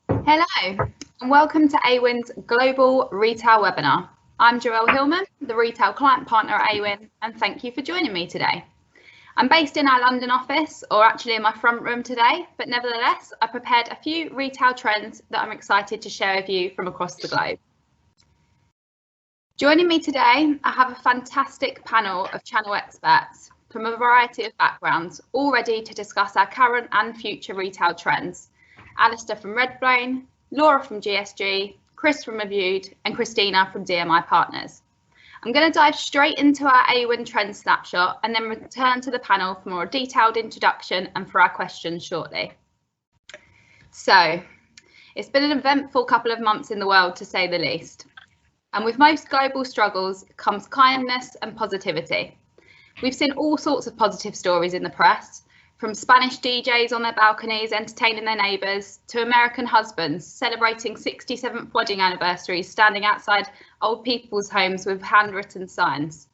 Hello and welcome to Awin's Global Retail Webinar. I'm Joelle Hillman, the Retail Client Partner at Awin, and thank you for joining me today. I'm based in our London office, or actually in my front room today, but nevertheless, I prepared a few retail trends that I'm excited to share with you from across the globe. Joining me today, I have a fantastic panel of channel experts from a variety of backgrounds, all ready to discuss our current and future retail trends. Alistair from Redblane, Laura from GSG, Chris from Reviewed, and Christina from DMI Partners. I'm going to dive straight into our Awin trend snapshot and then return to the panel for more detailed introduction and for our questions shortly. So, it's been an eventful couple of months in the world, to say the least. And with most global struggles comes kindness and positivity. We've seen all sorts of positive stories in the press, from Spanish DJs on their balconies entertaining their neighbours to American husbands celebrating 67th wedding anniversaries standing outside old people's homes with handwritten signs.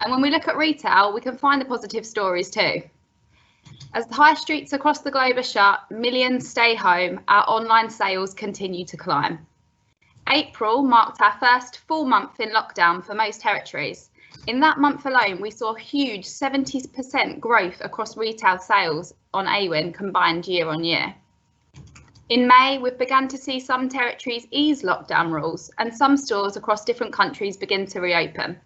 And when we look at retail, we can find the positive stories too. As the high streets across the globe are shut, millions stay home, our online sales continue to climb. April marked our first full month in lockdown for most territories. In that month alone, we saw huge 70% growth across retail sales on Awin combined year on year. In May, we've begun to see some territories ease lockdown rules and some stores across different countries begin to reopen.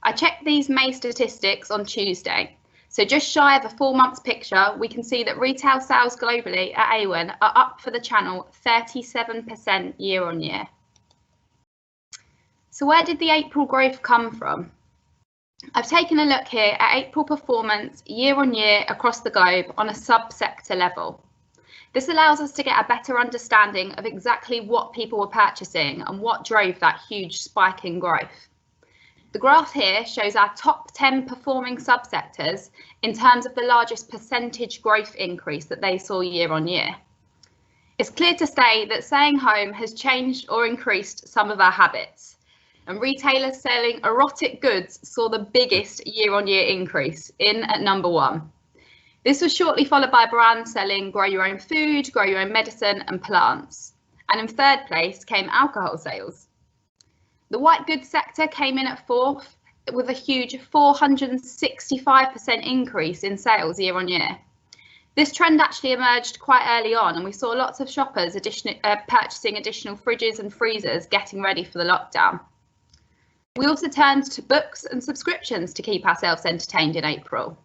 I checked these May statistics on Tuesday. So just shy of a 4 months picture, we can see that retail sales globally at Awin are up for the channel 37% year on year. So where did the April growth come from? I've taken a look here at April performance year on year across the globe on a sub-sector level. This allows us to get a better understanding of exactly what people were purchasing and what drove that huge spike in growth. The graph here shows our top 10 performing subsectors in terms of the largest percentage growth increase that they saw year on year. It's clear to say that staying home has changed or increased some of our habits. And retailers selling erotic goods saw the biggest year-on-year increase, in at number 1. This was shortly followed by brands selling grow your own food, grow your own medicine and plants. And in third place came alcohol sales. The white goods sector came in at 4th with a huge 465% increase in sales year on year. This trend actually emerged quite early on and we saw lots of shoppers purchasing additional fridges and freezers getting ready for the lockdown. We also turned to books and subscriptions to keep ourselves entertained in April.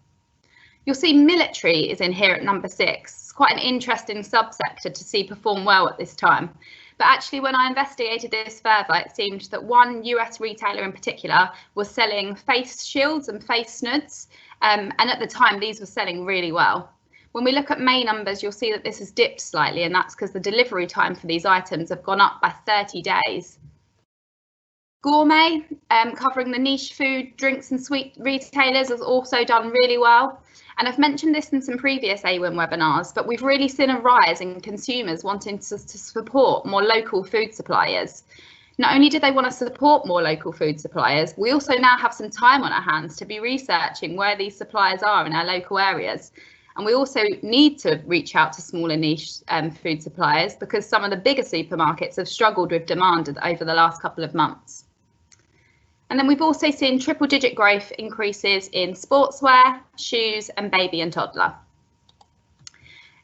You'll see military is in here at number 6. It's quite an interesting subsector to see perform well at this time. But actually, when I investigated this further, it seemed that one US retailer in particular was selling face shields and face snoods. And at the time, these were selling really well. When we look at May numbers, you'll see that this has dipped slightly, and that's because the delivery time for these items have gone up by 30 days. Gourmet, covering the niche food, drinks and sweet retailers, has also done really well. And I've mentioned this in some previous Awin webinars, but we've really seen a rise in consumers wanting to support more local food suppliers. Not only do they want to support more local food suppliers, we also now have some time on our hands to be researching where these suppliers are in our local areas. And we also need to reach out to smaller niche food suppliers because some of the bigger supermarkets have struggled with demand over the last couple of months. And then we've also seen triple-digit growth increases in sportswear, shoes, and baby and toddler.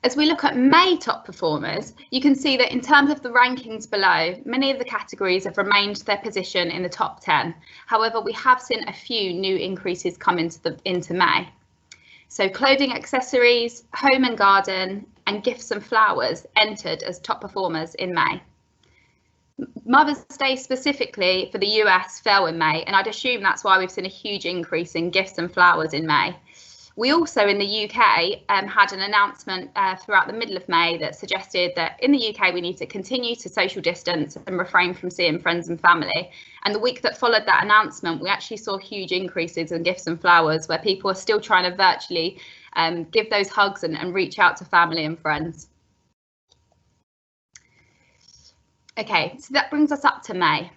As we look at May top performers, you can see that in terms of the rankings below, many of the categories have remained their position in the top 10. However, we have seen a few new increases come into May. So clothing, accessories, home and garden, and gifts and flowers entered as top performers in May. Mother's Day specifically for the US fell in May, and I'd assume that's why we've seen a huge increase in gifts and flowers in May. We also in the UK had an announcement throughout the middle of May that suggested that in the UK we need to continue to social distance and refrain from seeing friends and family. And the week that followed that announcement, we actually saw huge increases in gifts and flowers where people are still trying to virtually give those hugs and reach out to family and friends. Okay, so that brings us up to May.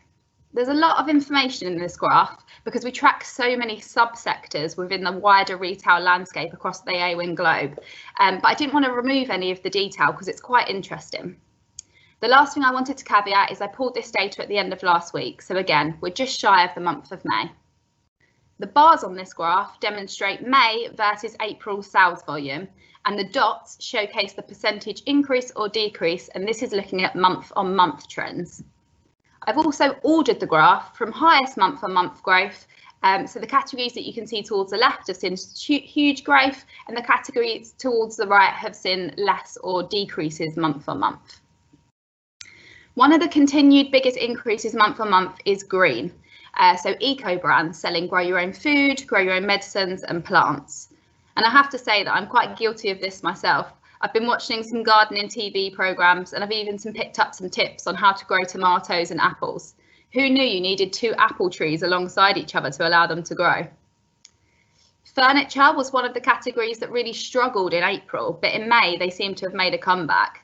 There's a lot of information in this graph because we track so many subsectors within the wider retail landscape across the Awin globe. But I didn't want to remove any of the detail because it's quite interesting. The last thing I wanted to caveat is I pulled this data at the end of last week, so again, we're just shy of the month of May. The bars on this graph demonstrate May versus April sales volume, and the dots showcase the percentage increase or decrease, and this is looking at month-on-month trends. I've also ordered the graph from highest month-on-month growth, so the categories that you can see towards the left have seen huge growth, and the categories towards the right have seen less or decreases month-on-month. One of the continued biggest increases month-on-month is green. So eco brands selling grow your own food, grow your own medicines and plants. And I have to say that I'm quite guilty of this myself. I've been watching some gardening TV programmes, and I've even picked up some tips on how to grow tomatoes and apples. Who knew you needed 2 apple trees alongside each other to allow them to grow? Furniture was one of the categories that really struggled in April, but in May they seem to have made a comeback.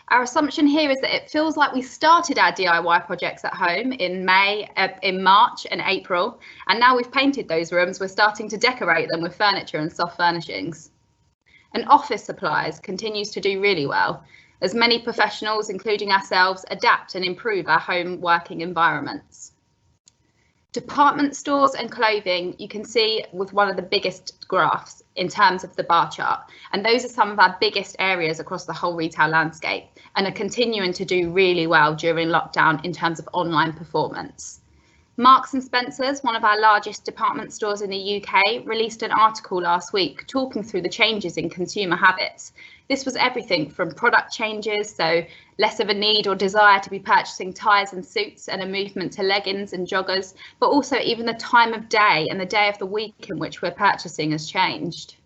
Our assumption here is that it feels like we started our DIY projects at home in March and April, and now we've painted those rooms, we're starting to decorate them with furniture and soft furnishings. And office supplies continues to do really well, as many professionals, including ourselves, adapt and improve our home working environments. Department stores and clothing, you can see with one of the biggest graphs in terms of the bar chart, and those are some of our biggest areas across the whole retail landscape and are continuing to do really well during lockdown in terms of online performance. Marks and Spencer's, one of our largest department stores in the UK, released an article last week talking through the changes in consumer habits. This was everything from product changes, so less of a need or desire to be purchasing ties and suits and a movement to leggings and joggers, but also even the time of day and the day of the week in which we're purchasing has changed.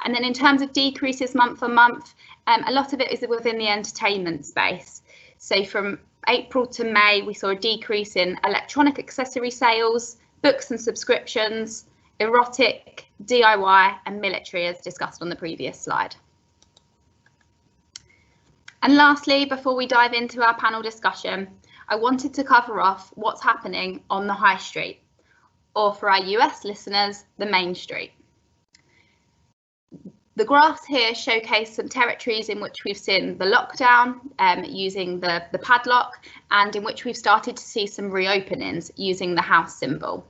And then in terms of decreases month on month, a lot of it is within the entertainment space. So from April to May, we saw a decrease in electronic accessory sales, books and subscriptions, erotic, DIY and military, as discussed on the previous slide. And lastly, before we dive into our panel discussion, I wanted to cover off what's happening on the high street, or for our US listeners, the main street. The graphs here showcase some territories in which we've seen the lockdown using the padlock, and in which we've started to see some reopenings using the house symbol.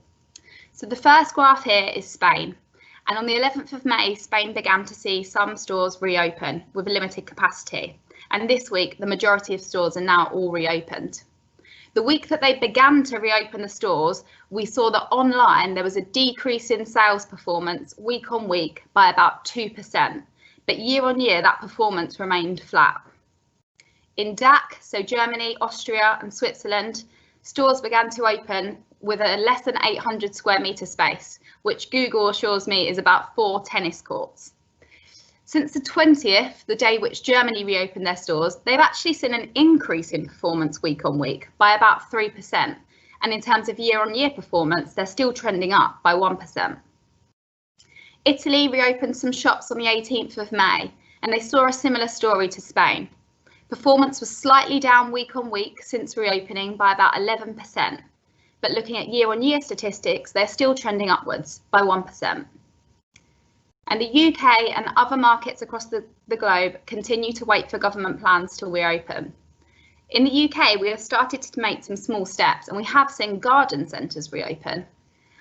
So the first graph here is Spain. And on the 11th of May, Spain began to see some stores reopen with a limited capacity. And this week, the majority of stores are now all reopened. The week that they began to reopen the stores, we saw that online there was a decrease in sales performance week on week by about 2%, but year on year that performance remained flat. In DACH, so Germany, Austria and Switzerland, stores began to open with a less than 800 square metre space, which Google assures me is about 4 tennis courts. Since the 20th, the day which Germany reopened their stores, they've actually seen an increase in performance week on week by about 3%. And in terms of year on year performance, they're still trending up by 1%. Italy reopened some shops on the 18th of May, and they saw a similar story to Spain. Performance was slightly down week on week since reopening by about 11%. But looking at year on year statistics, they're still trending upwards by 1%. And the UK and other markets across the globe continue to wait for government plans to reopen. In the UK, we have started to make some small steps, and we have seen garden centres reopen.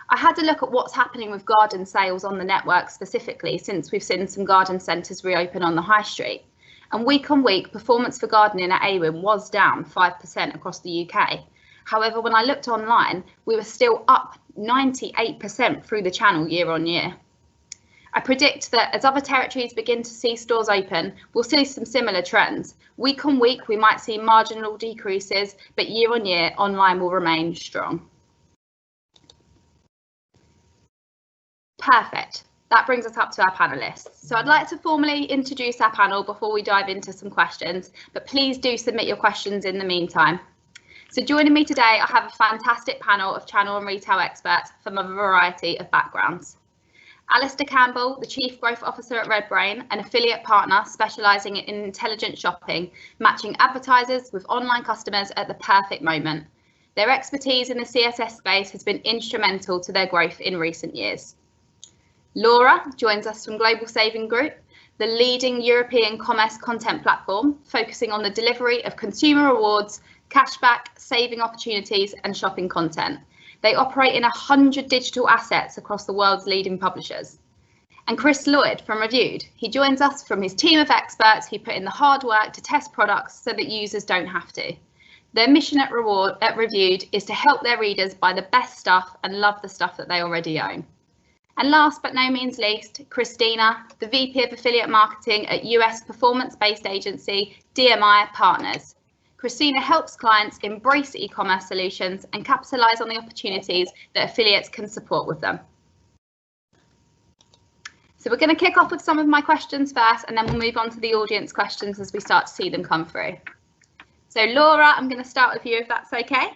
I had a look at what's happening with garden sales on the network specifically, since we've seen some garden centres reopen on the high street. And week on week, performance for gardening at Awin was down 5% across the UK. However, when I looked online, we were still up 98% through the channel year on year. I predict that as other territories begin to see stores open, we'll see some similar trends. Week on week, we might see marginal decreases, but year on year, online will remain strong. Perfect. That brings us up to our panelists. So I'd like to formally introduce our panel before we dive into some questions, but please do submit your questions in the meantime. So joining me today, I have a fantastic panel of channel and retail experts from a variety of backgrounds. Alistair Campbell, the Chief Growth Officer at RedBrain, an affiliate partner specialising in intelligent shopping, matching advertisers with online customers at the perfect moment. Their expertise in the CSS space has been instrumental to their growth in recent years. Laura joins us from Global Saving Group, the leading European commerce content platform, focusing on the delivery of consumer rewards, cashback, saving opportunities, and shopping content. They operate in 100 digital assets across the world's leading publishers. And Chris Lloyd from Reviewed, he joins us from his team of experts who put in the hard work to test products so that users don't have to. Their mission at Reviewed is to help their readers buy the best stuff and love the stuff that they already own. And last but no means least, Christina, the VP of Affiliate Marketing at US performance-based agency DMI Partners. Christina helps clients embrace e-commerce solutions and capitalise on the opportunities that affiliates can support with them. So we're going to kick off with some of my questions first, and then we'll move on to the audience questions as we start to see them come through. So Laura, I'm going to start with you if that's okay.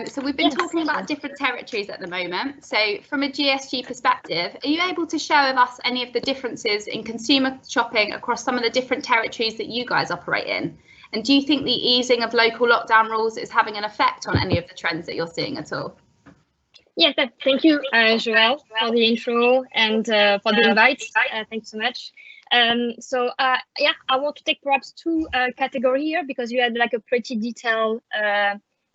So we've been talking about different territories at the moment. So from a GSG perspective, are you able to share with us any of the differences in consumer shopping across some of the different territories that you guys operate in? And do you think the easing of local lockdown rules is having an effect on any of the trends that you're seeing at all? Yeah, thank you, Joelle, for the intro and for the invite. Thanks so much. Yeah, I want to take perhaps two categories here because you had like a pretty detailed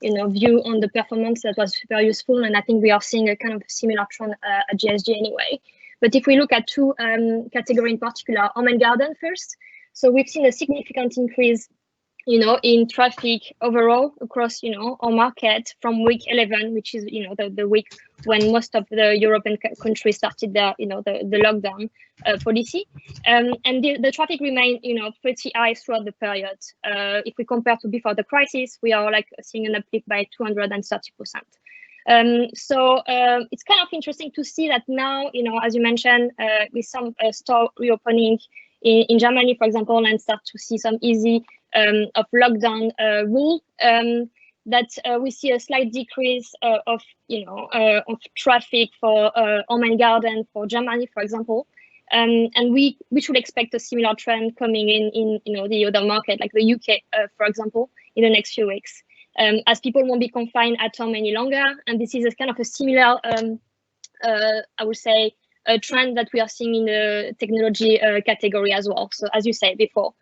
view on the performance that was very useful, and I think we are seeing a kind of similar trend at GSG anyway. But if we look at two categories in particular, home and garden first, so we've seen a significant increase in traffic overall across, our market from week 11, which is, the week when most of the European countries started their, the lockdown policy. And the traffic remained, pretty high throughout the period. If we compare to before the crisis, we are like seeing an uplift by 230%. So it's kind of interesting to see that now, as you mentioned, with some store reopening in Germany, for example, and start to see some easy of lockdown rule, that we see a slight decrease of traffic for home and garden for Germany, for example, and we should expect a similar trend coming in the other market like the UK, for example, in the next few weeks, as people won't be confined at home any longer, and this is a kind of a similar, I would say, a trend that we are seeing in the technology category as well. So as you said before.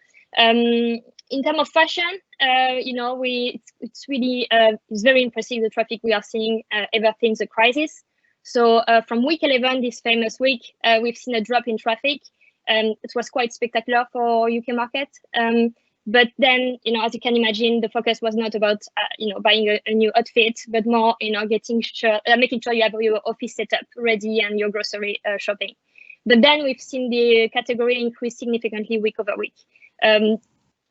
In terms of fashion, it's really it's very impressive the traffic we are seeing ever since the crisis. So from week 11, this famous week, we've seen a drop in traffic. It was quite spectacular for UK market. But then, as you can imagine, the focus was not about buying a new outfit, but more making sure you have your office setup ready and your grocery shopping. But then we've seen the category increase significantly week over week.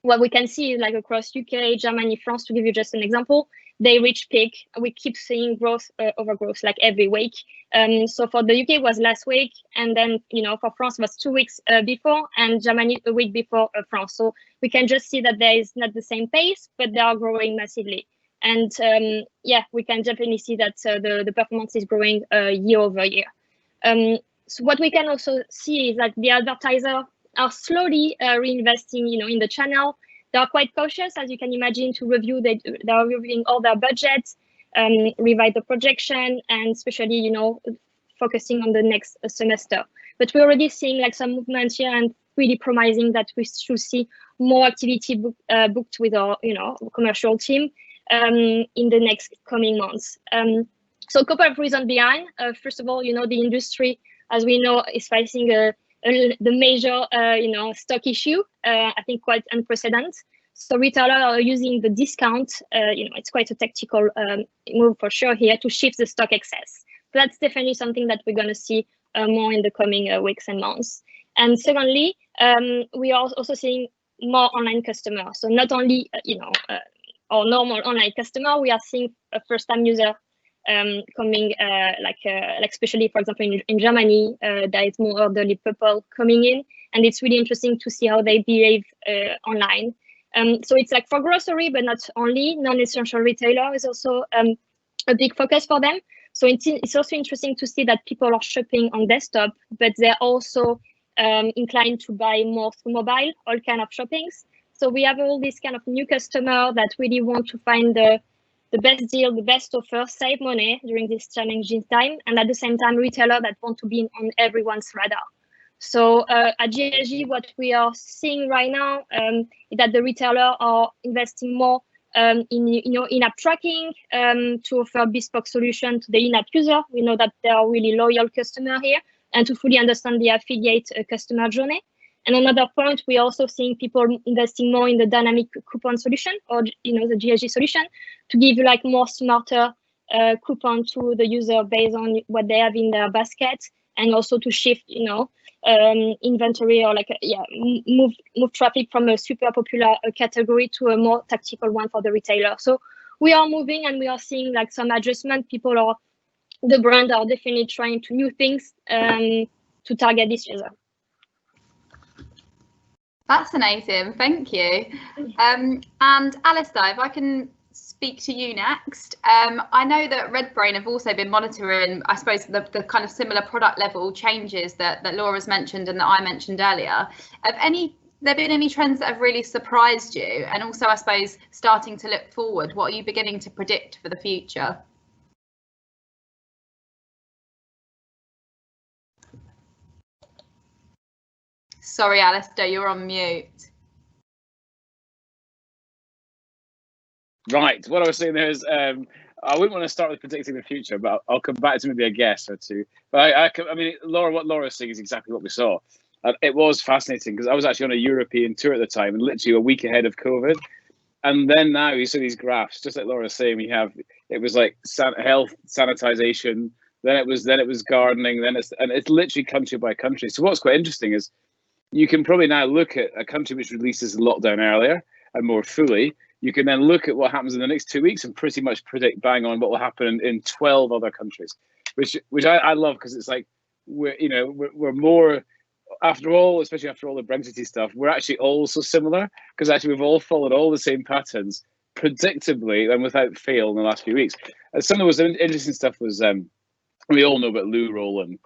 What we can see is like across UK, Germany, France, to give you just an example, they reach peak. We keep seeing growth over growth like every week. So for the UK was last week, and then for France was 2 weeks before, and Germany a week before France. So we can just see that there is not the same pace, but they are growing massively. And yeah, we can definitely see that the performance is growing year over year. So what we can also see is that the advertiser are slowly reinvesting, in the channel. They are quite cautious, as you can imagine, to review. They are reviewing all their budgets, revise the projection, and especially, focusing on the next semester. But we're already seeing like some movement here, and really promising that we should see more activity booked with our, commercial team in the next coming months. So a couple of reasons behind. First of all, the industry, as we know, is facing the major, stock issue, I think quite unprecedented. So retailers are using the discount, it's quite a tactical move for sure here to shift the stock excess. So that's definitely something that we're going to see more in the coming weeks and months. And secondly, we are also seeing more online customers. So not only, our normal online customer, we are seeing a first-time user coming, like especially, for example, in Germany, there is more elderly people coming in, and it's really interesting to see how they behave online. So it's like for grocery, but not only, non-essential retailer is also a big focus for them. So it's also interesting to see that people are shopping on desktop, but they're also inclined to buy more through mobile, all kind of shoppings. So we have all these kind of new customer that really want to find the best deal, the best offer, save money during this challenging time, and at the same time, retailer that want to be on everyone's radar. So at GSG, what we are seeing right now is that the retailer are investing more in in-app tracking to offer bespoke solution to the in-app user. We know that they are really loyal customer here, and to fully understand the affiliate customer journey. And another point, we're also seeing people investing more in the dynamic coupon solution, or the GSG solution, to give like more smarter coupon to the user based on what they have in their basket, and also to shift inventory, or move traffic from a super popular category to a more tactical one for the retailer. So we are moving, and we are seeing like some adjustment. The brand are definitely trying to new things to target this user. Fascinating, thank you. And Alistair, if I can speak to you next. I know that RedBrain have also been monitoring, I suppose, the kind of similar product level changes that Laura's mentioned and that I mentioned earlier. Have there been any trends that have really surprised you? And also, I suppose, starting to look forward, what are you beginning to predict for the future? Sorry, Alistair, you're on mute. Right. What I was saying there is, I wouldn't want to start with predicting the future, but I'll come back to maybe a guess or two. But I mean, what Laura's saying is exactly what we saw. It was fascinating because I was actually on a European tour at the time, and literally a week ahead of COVID. And then now you see these graphs, just like Laura's saying. It was like health, sanitization. Then it was gardening. And it's literally country by country. So what's quite interesting is you can probably now look at a country which releases the lockdown earlier and more fully. You can then look at what happens in the next 2 weeks and pretty much predict bang on what will happen in 12 other countries, which I love, because it's like we're more, after all, especially after all the Brexity stuff, we're actually all so similar, because actually we've all followed all the same patterns predictably and without fail in the last few weeks. And some of the most interesting stuff was we all know about loo roll and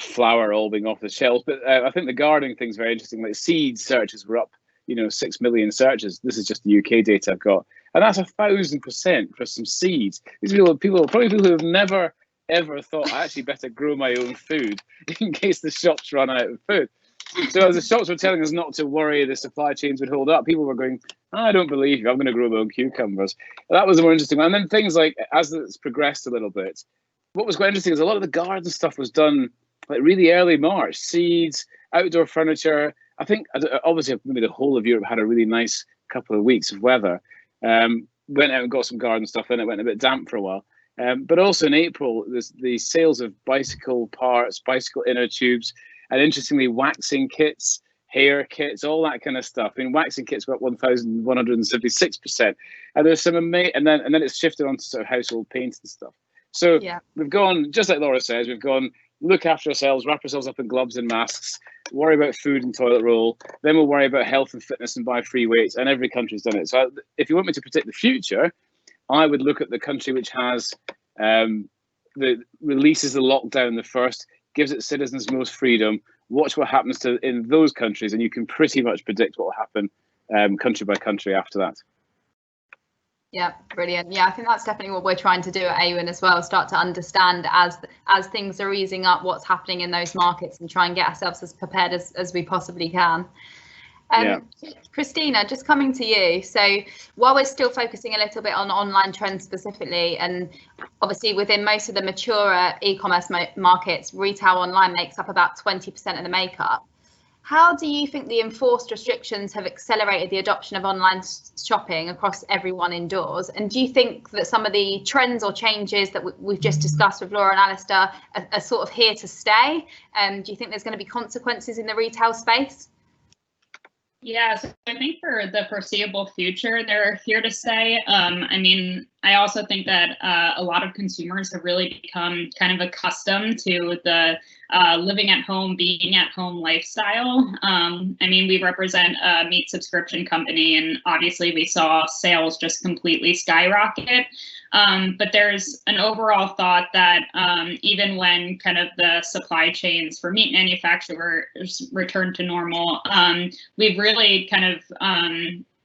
flour all being off the shelves, but I think the gardening thing's very interesting. Like seed searches were up 6 million searches. This is just the UK data I've got, and that's 1,000% for some seeds. These people who have never ever thought, I actually better grow my own food in case the shops run out of food. So as the shops were telling us not to worry, the supply chains would hold up, people were going, I don't believe you, I'm going to grow my own cucumbers. That was the more interesting one. And then things like, as it's progressed a little bit, what was quite interesting is a lot of the garden stuff was done like really early March. Seeds, outdoor furniture. I think obviously maybe the whole of Europe had a really nice couple of weeks of weather. Went out and got some garden stuff in. It went a bit damp for a while. But also in April, there's the sales of bicycle parts, bicycle inner tubes, and interestingly, waxing kits, hair kits, all that kind of stuff. I mean, waxing kits were up 1,176%. And there's some and then it's shifted onto sort of household paints and stuff. So yeah, we've gone, just like Laura says, we've gone, look after ourselves, wrap ourselves up in gloves and masks, worry about food and toilet roll, then we'll worry about health and fitness and buy free weights, and every country's done it. So if you want me to predict the future, I would look at the country which has releases the lockdown the first, gives its citizens most freedom, watch what happens in those countries, and you can pretty much predict what will happen country by country after that. Yeah, brilliant. Yeah, I think that's definitely what we're trying to do at Awin as well, start to understand as things are easing up what's happening in those markets and try and get ourselves as prepared as we possibly can. Christina, just coming to you. So while we're still focusing a little bit on online trends specifically, and obviously within most of the mature e-commerce markets, retail online makes up about 20% of the makeup. How do you think the enforced restrictions have accelerated the adoption of online shopping across everyone indoors? And do you think that some of the trends or changes that we've just discussed with Laura and Alistair are sort of here to stay? Do you think there's going to be consequences in the retail space? Yeah, so I think for the foreseeable future, they're here to stay. I mean, I also think that a lot of consumers have really become kind of accustomed to the living at home, being at home lifestyle. I mean, we represent a meat subscription company, and obviously we saw sales just completely skyrocket. But there's an overall thought that even when kind of the supply chains for meat manufacturers return to normal, we've really kind of,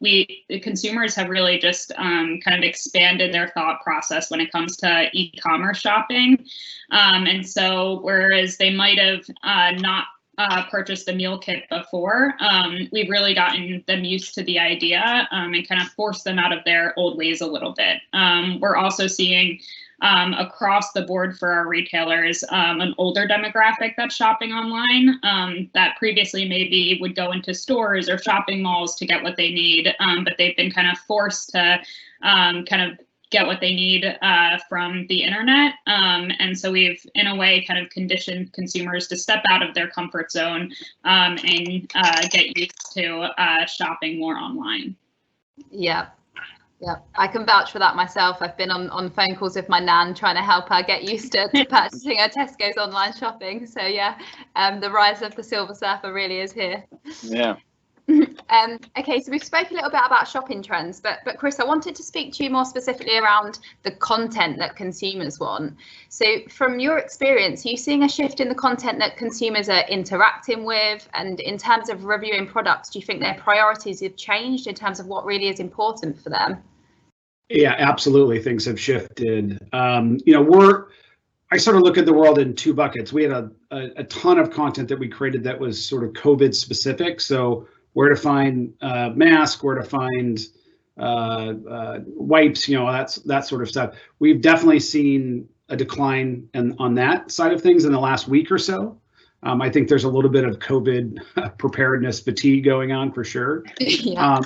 the consumers have really just kind of expanded their thought process when it comes to e-commerce shopping. And so whereas they might have not purchased a meal kit before, we've really gotten them used to the idea and kind of forced them out of their old ways a little bit. We're also seeing across the board for our retailers, an older demographic that's shopping online that previously maybe would go into stores or shopping malls to get what they need, but they've been kind of forced to kind of get what they need from the internet. And so we've, in a way, kind of conditioned consumers to step out of their comfort zone and get used to shopping more online. Yeah. Yeah, I can vouch for that myself. I've been on phone calls with my nan trying to help her get used to purchasing her Tesco's online shopping. So yeah, the rise of the Silver Surfer really is here. Yeah. Okay, so we've spoken a little bit about shopping trends, but Chris, I wanted to speak to you more specifically around the content that consumers want. So from your experience, are you seeing a shift in the content that consumers are interacting with? And in terms of reviewing products, do you think their priorities have changed in terms of what really is important for them? Yeah, absolutely. Things have shifted. You know, I sort of look at the world in two buckets. We had a ton of content that we created that was sort of COVID specific. So where to find masks, where to find wipes, you know, that sort of stuff. We've definitely seen a decline on that side of things in the last week or so. I think there's a little bit of COVID preparedness fatigue going on for sure. Yeah.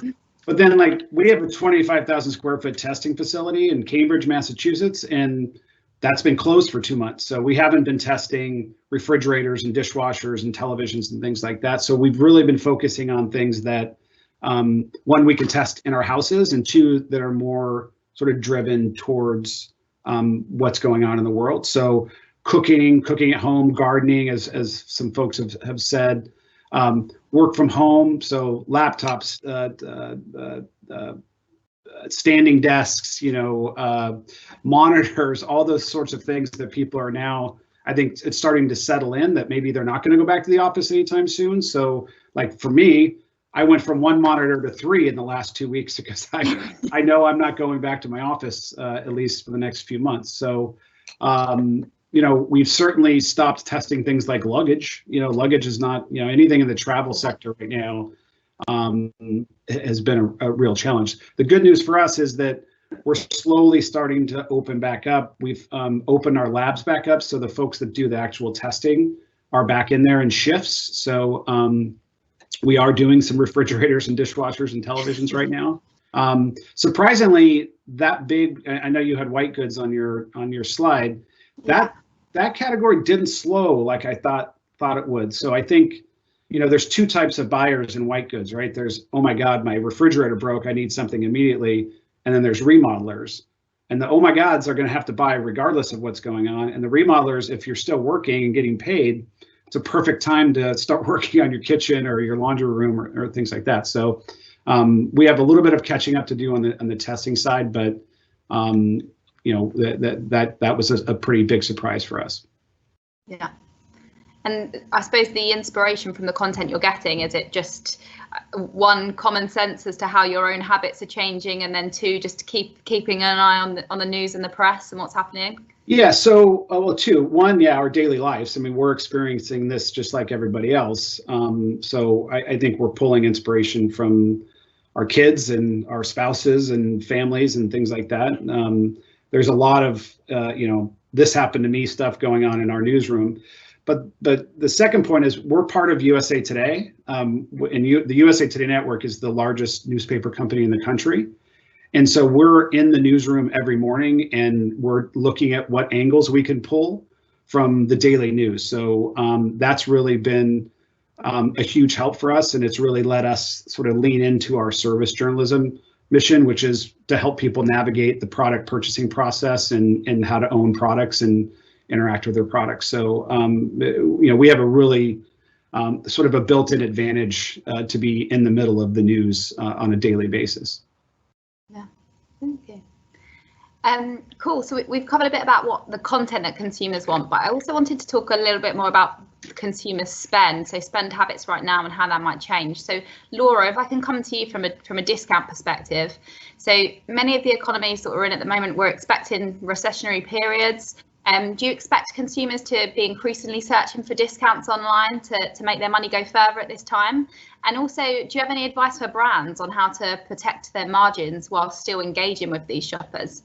But then, like, we have a 25,000 square foot testing facility in Cambridge, Massachusetts, and that's been closed for 2 months. So we haven't been testing refrigerators and dishwashers and televisions and things like that. So we've really been focusing on things that, one, we can test in our houses, and two, that are more sort of driven towards what's going on in the world. So cooking at home, gardening, as some folks have said, work from home, so laptops, standing desks, you know, monitors, all those sorts of things that people are now, I think it's starting to settle in that maybe they're not going to go back to the office anytime soon. So like for me, I went from 1 monitor to 3 in the last 2 weeks because I know I'm not going back to my office at least for the next few months. So, you know, we've certainly stopped testing things like luggage. You know, luggage is not, you know, anything in the travel sector right now has been a real challenge. The good news for us is that we're slowly starting to open back up. We've opened our labs back up, so the folks that do the actual testing are back in there in shifts. So we are doing some refrigerators and dishwashers and televisions right now. Surprisingly, that big, I know you had white goods on your slide, that category didn't slow like I thought it would. So I think, you know, there's 2 types of buyers in white goods, right? There's, oh my God, my refrigerator broke, I need something immediately. And then there's remodelers. And the oh my gods are going to have to buy regardless of what's going on. And the remodelers, if you're still working and getting paid, it's a perfect time to start working on your kitchen or your laundry room or things like that. So we have a little bit of catching up to do on the testing side, but you know, that was a pretty big surprise for us. Yeah. And I suppose the inspiration from the content you're getting, is it just one, common sense as to how your own habits are changing, and then 2, just keeping an eye on the news and the press and what's happening? Yeah, so well, 2. 1, yeah, our daily lives. I mean, we're experiencing this just like everybody else. So I think we're pulling inspiration from our kids and our spouses and families and things like that. There's a lot of you know, this happened to me stuff going on in our newsroom. But the second point is we're part of USA Today, and the USA Today network is the largest newspaper company in the country. And so we're in the newsroom every morning and we're looking at what angles we can pull from the daily news. So that's really been a huge help for us. And it's really let us sort of lean into our service journalism mission, which is to help people navigate the product purchasing process and how to own products and interact with their products. So, you know, we have a really sort of a built-in advantage to be in the middle of the news on a daily basis. Yeah, thank you. Cool. So we've covered a bit about what the content that consumers want, but I also wanted to talk a little bit more about consumer spend, so spend habits right now and how that might change. So Laura, if I can come to you from a discount perspective. So many of the economies that we're in at the moment, we're expecting recessionary periods. Do you expect consumers to be increasingly searching for discounts online to make their money go further at this time? And also, do you have any advice for brands on how to protect their margins while still engaging with these shoppers?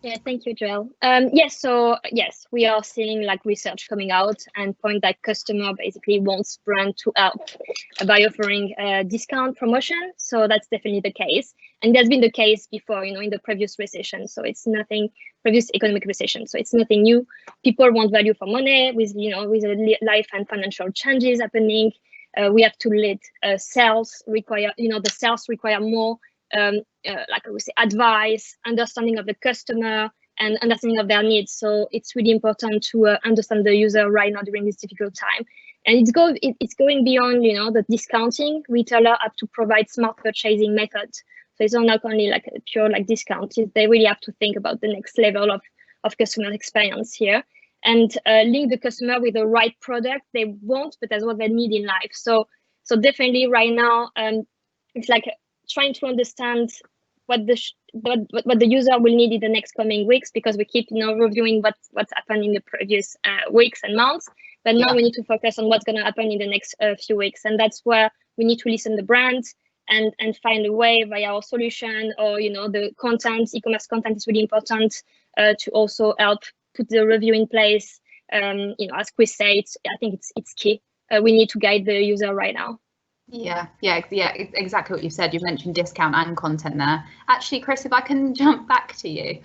Yeah, thank you, Joelle. Yes, so yes, we are seeing like research coming out and point that customer basically wants brand to help by offering a discount promotion. So that's definitely the case. And that's been the case before, in the previous recession. So it's nothing, previous economic recession. So it's nothing new. People want value for money with, with life and financial changes happening. We have to let sales require, the sales require more like I would say, advice, understanding of the customer, and understanding of their needs. So it's really important to understand the user right now during this difficult time. And it's going beyond, the discounting. Retailer have to provide smart purchasing methods. So it's not only like a pure like discount. They really have to think about the next level of customer experience here, and link the customer with the right product they want, but as what they need in life. So definitely right now, it's like trying to understand what the user will need in the next coming weeks, because we keep reviewing what's happened in the previous weeks and months, but now we need to focus on what's going to happen in the next few weeks, and that's where we need to listen to the brands and find a way via our solution, or the content. E-commerce content is really important to also help put the review in place. As Chris said, I think it's key. We need to guide the user right now. Yeah, exactly what you said. You mentioned discount and content there. Actually, Chris, if I can jump back to you,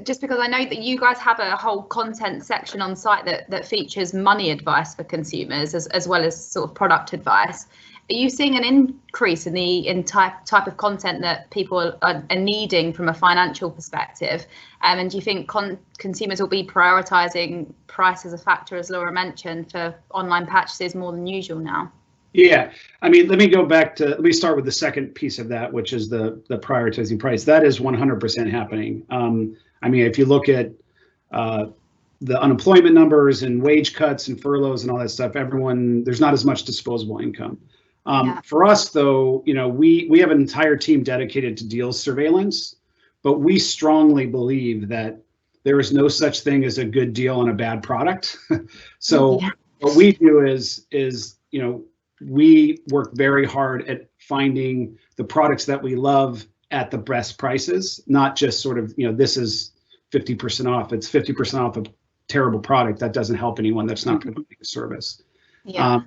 just because I know that you guys have a whole content section on site that features money advice for consumers as well as sort of product advice. Are you seeing an increase in type of content that people are needing from a financial perspective? And do you think consumers will be prioritising price as a factor, as Laura mentioned, for online purchases more than usual now? Yeah, I mean, let me start with the second piece of that, which is the prioritizing price. That is 100% happening. I mean, if you look at the unemployment numbers and wage cuts and furloughs and all that stuff, there's not as much disposable income. For us, though, we have an entire team dedicated to deal surveillance, but we strongly believe that there is no such thing as a good deal on a bad product. So what we do is we work very hard at finding the products that we love at the best prices, not just sort of, this is 50% off. It's 50% off a terrible product that doesn't help anyone. That's not going to be a service. Yeah.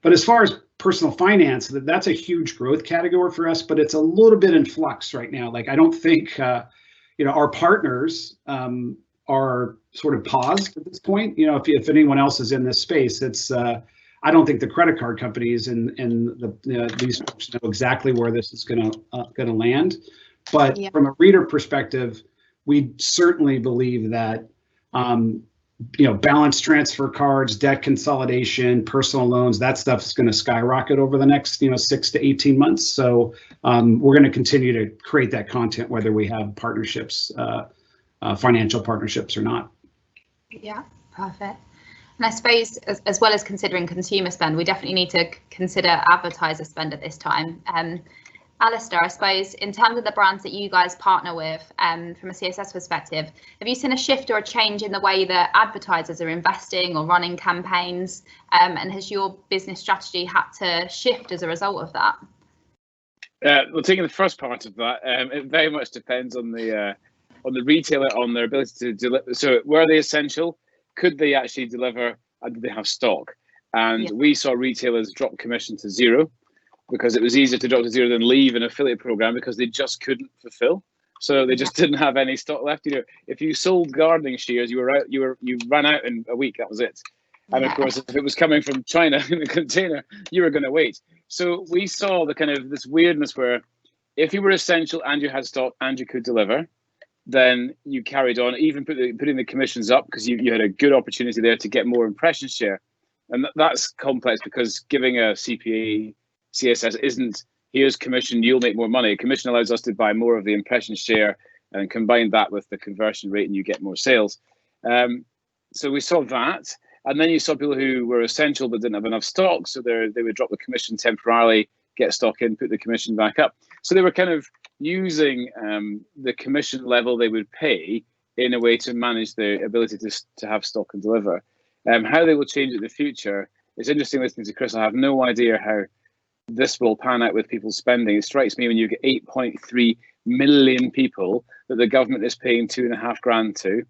But as far as personal finance, that's a huge growth category for us, but it's a little bit in flux right now. Like, I don't think, our partners are sort of paused at this point. If anyone else is in this space, it's, I don't think the credit card companies and these folks know exactly where this is going to land. But from a reader perspective, we certainly believe that balance transfer cards, debt consolidation, personal loans, that stuff is going to skyrocket over the next 6 to 18 months. So we're going to continue to create that content, whether we have partnerships, financial partnerships or not. Yeah, perfect. And I suppose, as well as considering consumer spend, we definitely need to consider advertiser spend at this time. Alistair, I suppose, in terms of the brands that you guys partner with, from a CSS perspective, have you seen a shift or a change in the way that advertisers are investing or running campaigns? And has your business strategy had to shift as a result of that? Well, taking the first part of that, it very much depends on the retailer, on their ability to deliver. So, were they essential? Could they actually deliver, and did they have stock? And we saw retailers drop commission to zero, because it was easier to drop to zero than leave an affiliate program because they just couldn't fulfill. So they just didn't have any stock left. If you sold gardening shears, you ran out in a week. That was it. And of course, if it was coming from China in a container, you were going to wait. So we saw the kind of this weirdness where, if you were essential and you had stock and you could deliver, then you carried on, even putting the commissions up, because you had a good opportunity there to get more impression share. And that's complex, because giving a CPA, CSS isn't, here's commission, you'll make more money. Commission allows us to buy more of the impression share and combine that with the conversion rate, and you get more sales. So we saw that. And then you saw people who were essential but didn't have enough stock, so they would drop the commission temporarily, get stock in, put the commission back up. So they were kind of using the commission level they would pay in a way to manage the ability to have stock and deliver. How they will change it in the future, it's interesting listening to Chris. I have no idea how this will pan out with people spending. It strikes me when you get 8.3 million people that the government is paying $2.5 grand to.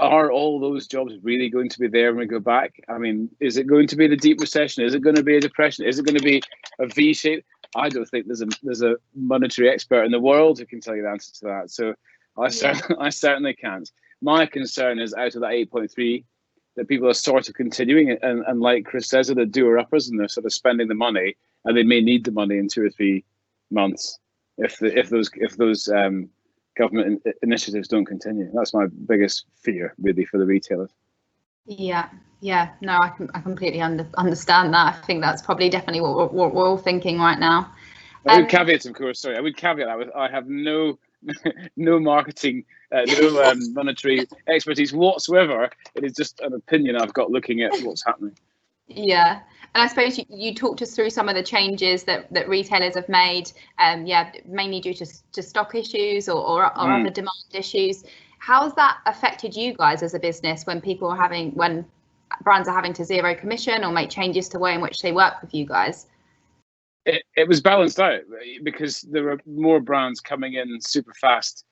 Are all those jobs really going to be there when we go back? I mean, is it going to be the deep recession? Is it going to be a depression? Is it going to be a V shape? I don't think there's a monetary expert in the world who can tell you the answer to that. So I certainly can't. My concern is out of that 8.3, that people are sort of continuing, and like Chris says, they're doer-uppers and they're sort of spending the money, and they may need the money in 2 or 3 months if those government initiatives don't continue. That's my biggest fear, really, for the retailers. Yeah, no, I completely understand that. I think that's probably definitely what we're all thinking right now. I would caveat, of course. Sorry, I would caveat that with I have no marketing, no monetary expertise whatsoever. It is just an opinion I've got looking at what's happening. Yeah. And I suppose you talked us through some of the changes that retailers have made, mainly due to stock issues or other demand issues. How's that affected you guys as a business when brands are having to zero commission or make changes to the way in which they work with you guys? It was balanced out because there were more brands coming in super fast,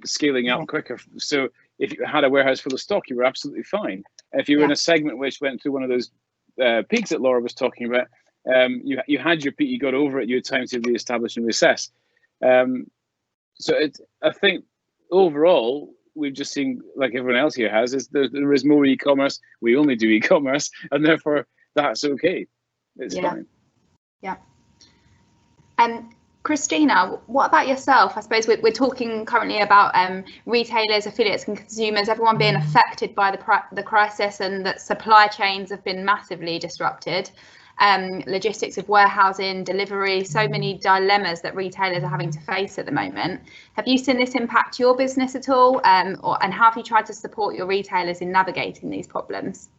scaling up quicker. So if you had a warehouse full of stock, you were absolutely fine. If you were in a segment which went through one of those peaks that Laura was talking about, you had your peak, you got over it, you had time to reestablish and reassess. So I think overall, we've just seen, like everyone else here has, is there is more e-commerce. We only do e-commerce, and therefore that's okay. It's fine. Yeah. And Christina, what about yourself? I suppose we're talking currently about retailers, affiliates and consumers, everyone being affected by the crisis, and that supply chains have been massively disrupted. Logistics of warehousing, delivery, so many dilemmas that retailers are having to face at the moment. Have you seen this impact your business at all? And how have you tried to support your retailers in navigating these problems?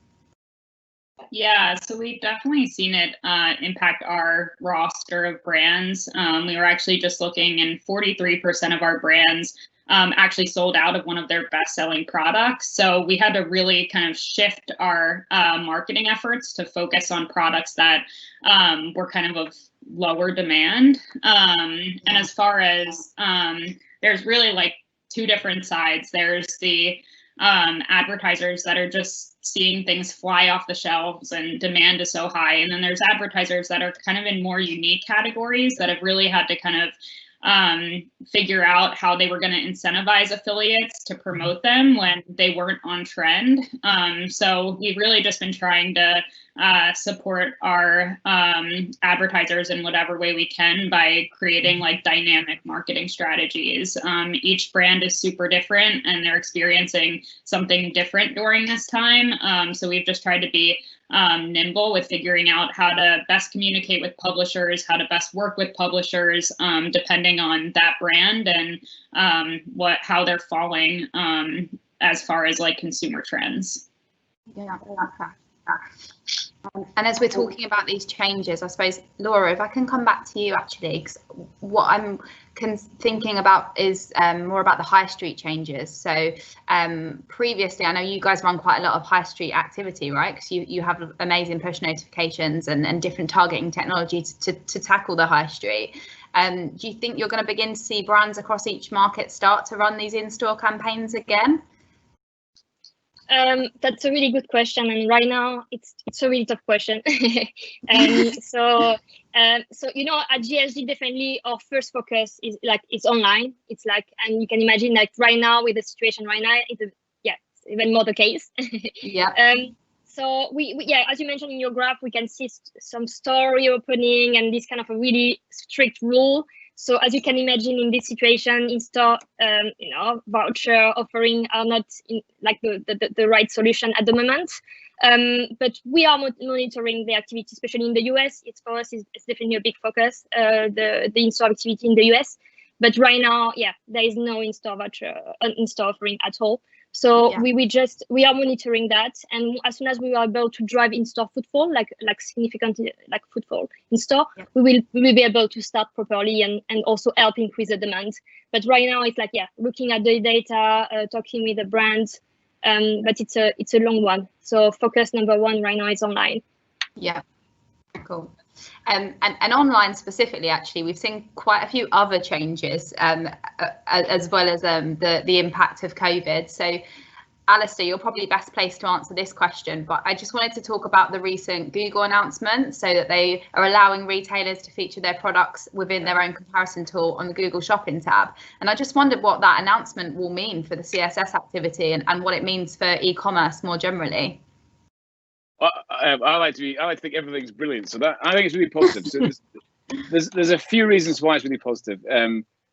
Yeah, so we've definitely seen it impact our roster of brands. We were actually just looking, and 43% of our brands actually sold out of one of their best-selling products. So we had to really kind of shift our marketing efforts to focus on products that were kind of lower demand. And as far as there's really like 2 different sides. There's the advertisers that are just seeing things fly off the shelves and demand is so high. And then there's advertisers that are kind of in more unique categories that have really had to kind of figure out how they were going to incentivize affiliates to promote them when they weren't on trend. So we've really just been trying to support our advertisers in whatever way we can by creating like dynamic marketing strategies. Each brand is super different and they're experiencing something different during this time. So we've just tried to be nimble with figuring out how to best communicate with publishers, how to best work with publishers, depending on that brand and how they're falling as far as like consumer trends. Yeah. And as we're talking about these changes, I suppose, Laura, if I can come back to you actually, because what I'm thinking about is more about the high street changes. So previously, I know you guys run quite a lot of high street activity, right? Because you have amazing push notifications and different targeting technology to tackle the high street. Do you think you're going to begin to see brands across each market start to run these in-store campaigns again? That's a really good question, and right now it's a really tough question. So you know, at GSG, definitely our first focus is like it's online. It's like, and you can imagine like right now with the situation right now, it's even more the case. Yeah. So we as you mentioned in your graph, we can see some store reopening and this kind of a really strict rule. So as you can imagine, in this situation, in-store, voucher offering are not like the right solution at the moment. But we are monitoring the activity, especially in the US. For us, it's definitely a big focus, the in-store activity in the US. But right now, there is no in-store voucher, in-store offering at all. So we are monitoring that, and as soon as we are able to drive in-store footfall, like significant like footfall in store, we will be able to start properly and also help increase the demand. But right now it's like looking at the data, talking with the brands, but it's a long one. So focus number one right now is online. Yeah, cool. And online specifically, actually, we've seen quite a few other changes as well as the impact of COVID. So, Alistair, you're probably best placed to answer this question, but I just wanted to talk about the recent Google announcement, so that they are allowing retailers to feature their products within their own comparison tool on the Google Shopping tab. And I just wondered what that announcement will mean for the CSS activity and what it means for e-commerce more generally. Well, I like to think everything's brilliant, so that I think it's really positive. So there's a few reasons why it's really positive.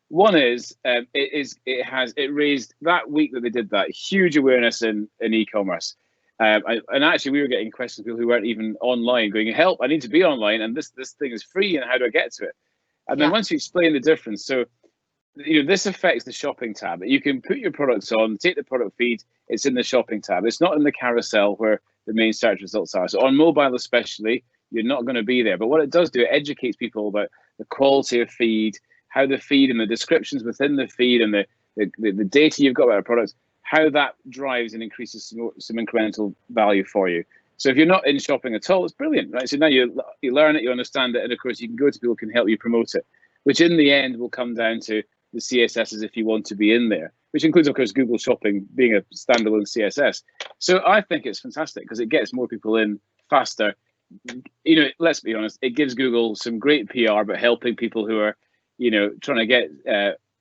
One is it raised that week that they did that huge awareness in e-commerce, and actually we were getting questions from people who weren't even online going, help, I need to be online and this thing is free and how do I get to it? And then once you explain the difference, so this affects the shopping tab. You can put your products on, take the product feed, it's in the shopping tab. It's not in the carousel where the main search results are. So on mobile especially, you're not going to be there. But what it does do, it educates people about the quality of feed, how the feed and the descriptions within the feed and the data you've got about a product, how that drives and increases some incremental value for you. So if you're not in shopping at all, it's brilliant, right? So now you learn it, you understand it, and of course you can go to people who can help you promote it, which in the end will come down to the CSSs if you want to be in there, which includes, of course, Google Shopping being a standalone CSS. So I think it's fantastic because it gets more people in faster. Let's be honest, it gives Google some great PR, but helping people who are, trying to get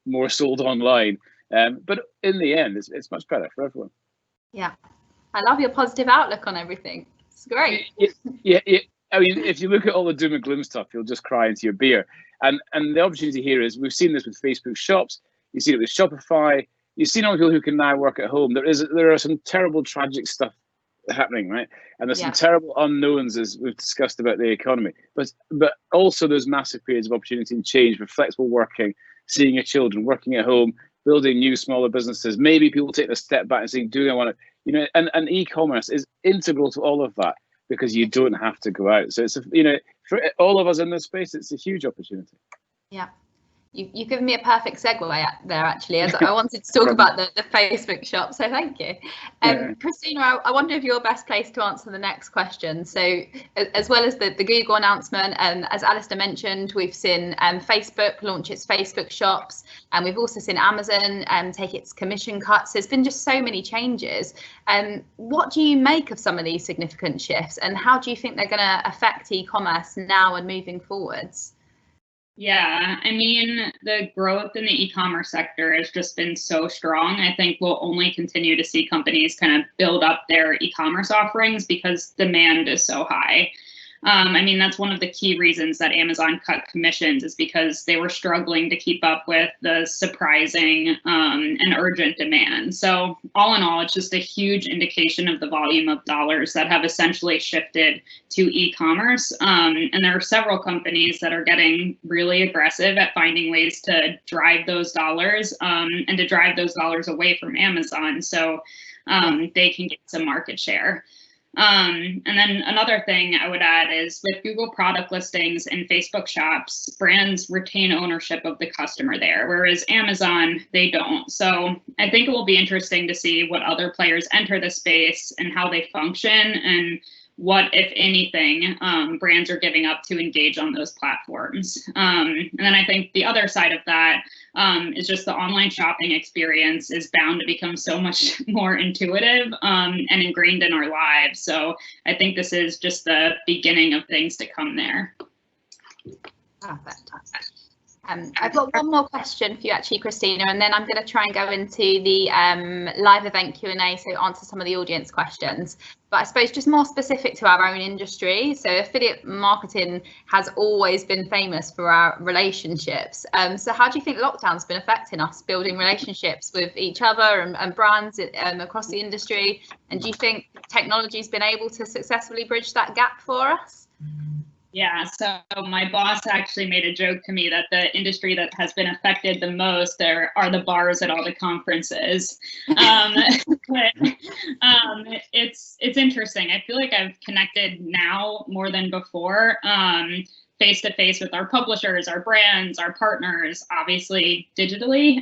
more sold online. But in the end, it's much better for everyone. Yeah, I love your positive outlook on everything. It's great. Yeah. I mean, if you look at all the doom and gloom stuff, you'll just cry into your beer. And the opportunity here is we've seen this with Facebook Shops. You've seen it with Shopify. You've seen all the people who can now work at home. There are some terrible, tragic stuff happening, right? And there's some terrible unknowns, as we've discussed, about the economy. But also there's massive periods of opportunity and change for flexible working, seeing your children, working at home, building new, smaller businesses. Maybe people take a step back and saying, do I want to, and e-commerce is integral to all of that, because you don't have to go out. So it's, for all of us in this space, it's a huge opportunity. Yeah. You've given me a perfect segue there, actually, as I wanted to talk about the Facebook shop. So thank you. Christina, I wonder if you're best placed to answer the next question. So as well as the Google announcement, as Alistair mentioned, we've seen Facebook launch its Facebook shops, and we've also seen Amazon take its commission cuts. There's been just so many changes. What do you make of some of these significant shifts, and how do you think they're going to affect e-commerce now and moving forwards? Yeah, I mean, the growth in the e-commerce sector has just been so strong. I think we'll only continue to see companies kind of build up their e-commerce offerings because demand is so high. I mean, that's one of the key reasons that Amazon cut commissions, is because they were struggling to keep up with the surprising and urgent demand. So all in all, it's just a huge indication of the volume of dollars that have essentially shifted to e-commerce. And there are several companies that are getting really aggressive at finding ways to drive those dollars and to drive those dollars away from Amazon so they can get some market share. And then another thing I would add is with Google product listings and Facebook shops, brands retain ownership of the customer there, whereas Amazon, they don't. So I think it will be interesting to see what other players enter the space and how they function, and what, if anything, brands are giving up to engage on those platforms. And then I think the other side of that is just the online shopping experience is bound to become so much more intuitive and ingrained in our lives. So I think this is just the beginning of things to come there. Perfect. I've got one more question for you, actually, Christina, and then I'm going to try and go into the live event Q&A, so answer some of the audience questions. But I suppose just more specific to our own industry. So affiliate marketing has always been famous for our relationships. So how do you think lockdown's been affecting us building relationships with each other and brands across the industry? And do you think technology's been able to successfully bridge that gap for us? Yeah, so my boss actually made a joke to me that the industry that has been affected the most are the bars at all the conferences. But it's interesting. I feel like I've connected now more than before, face to face with our publishers, our brands, our partners, obviously digitally.